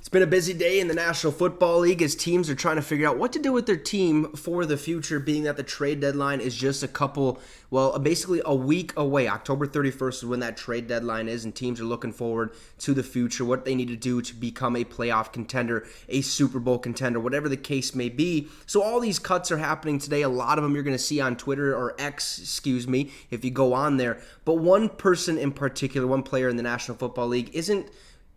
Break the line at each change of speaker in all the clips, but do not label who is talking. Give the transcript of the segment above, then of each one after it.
It's been a busy day in the National Football League as teams are trying to figure out what to do with their team for the future, being that the trade deadline is just basically a week away. October 31st is when that trade deadline is, and teams are looking forward to the future, what they need to do to become a playoff contender, a Super Bowl contender, whatever the case may be. So all these cuts are happening today. A lot of them you're going to see on Twitter, or X, if you go on there. But one person in particular, one player in the National Football League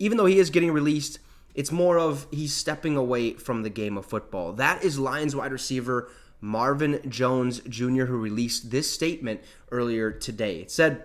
even though he is getting released, it's more of he's stepping away from the game of football. That is Lions wide receiver Marvin Jones Jr., who released this statement earlier today. It said,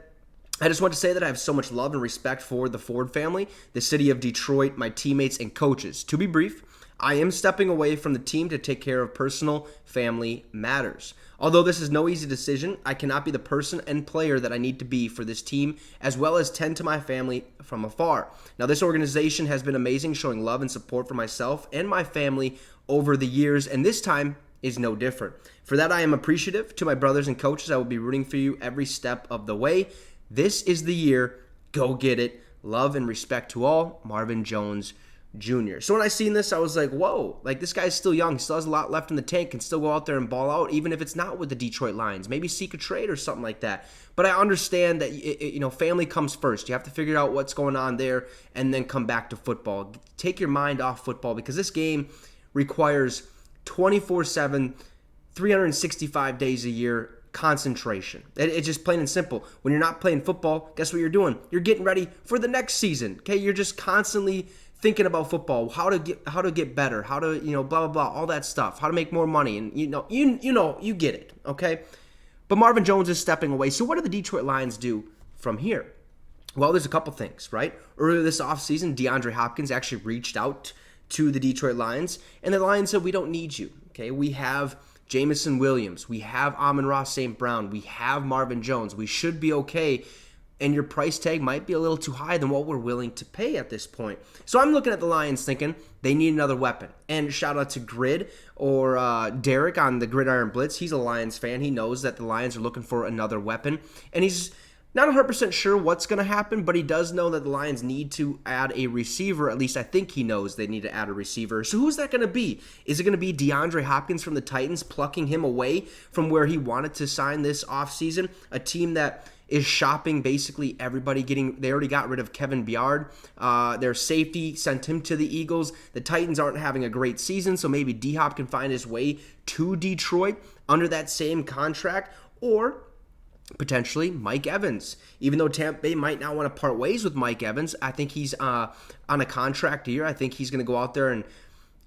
"I just want to say that I have so much love and respect for the Ford family, the city of Detroit, my teammates, and coaches. To be brief, I am stepping away from the team to take care of personal family matters. Although this is no easy decision, I cannot be the person and player that I need to be for this team, as well as tend to my family from afar. Now, this organization has been amazing, showing love and support for myself and my family over the years, and this time is no different. For that, I am appreciative. To my brothers and coaches, I will be rooting for you every step of the way. This is the year. Go get it. Love and respect to all, Marvin Jones Jr." So when I seen this, I was like, whoa, like this guy's still young, still has a lot left in the tank, can still go out there and ball out, even if it's not with the Detroit Lions. Maybe seek a trade or something like that. But I understand that family comes first. You have to figure out what's going on there and then come back to football. Take your mind off football, because this game requires 24/7, 365 days a year concentration. It's just plain and simple. When you're not playing football, guess what you're doing? You're getting ready for the next season. Okay, you're just constantly thinking about football, how to get better, how to blah blah blah, all that stuff, how to make more money, and you get it, okay? But Marvin Jones is stepping away. So what do the Detroit Lions do from here? Well, there's a couple things, right? Earlier this offseason, DeAndre Hopkins actually reached out to the Detroit Lions, and the Lions said, "We don't need you." Okay, we have Jamison Williams, we have Amon-Ra St. Brown, we have Marvin Jones. We should be okay. And your price tag might be a little too high than what we're willing to pay at this point. So I'm looking at the Lions thinking they need another weapon. And shout out to Grid or Derek on the Gridiron Blitz. He's a Lions fan. He knows that the Lions are looking for another weapon. And he's not 100% sure what's going to happen, but he does know that the Lions need to add a receiver. At least I think he knows they need to add a receiver. So who's that going to be? Is it going to be DeAndre Hopkins from the Titans, plucking him away from where he wanted to sign this offseason? A team that is shopping basically everybody. They already got rid of Kevin Byard. Their safety sent him to the Eagles. The Titans aren't having a great season, so maybe D-Hop can find his way to Detroit under that same contract, or potentially Mike Evans. Even though Tampa Bay might not want to part ways with Mike Evans, I think he's on a contract year. I think he's going to go out there and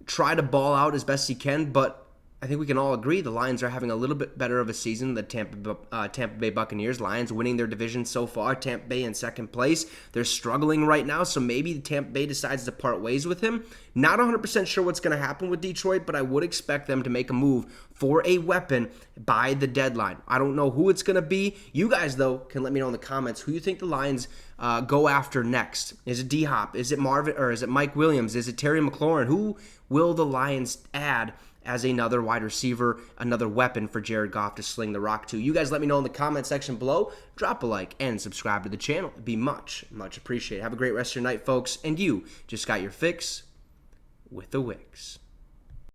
try to ball out as best he can, but I think we can all agree the Lions are having a little bit better of a season than Tampa Bay Buccaneers. Lions winning their division so far. Tampa Bay in second place. They're struggling right now, so maybe Tampa Bay decides to part ways with him. Not 100% sure what's going to happen with Detroit, but I would expect them to make a move for a weapon by the deadline. I don't know who it's going to be. You guys, though, can let me know in the comments who you think the Lions go after next. Is it D-Hop? Is it Marvin? Or is it Mike Williams? Is it Terry McLaurin? Who will the Lions add as another wide receiver, another weapon for Jared Goff to sling the rock to? You guys let me know in the comment section below. Drop a like and subscribe to the channel. It'd be much, much appreciated. Have a great rest of your night, folks. And you just got your fix with the Wicks.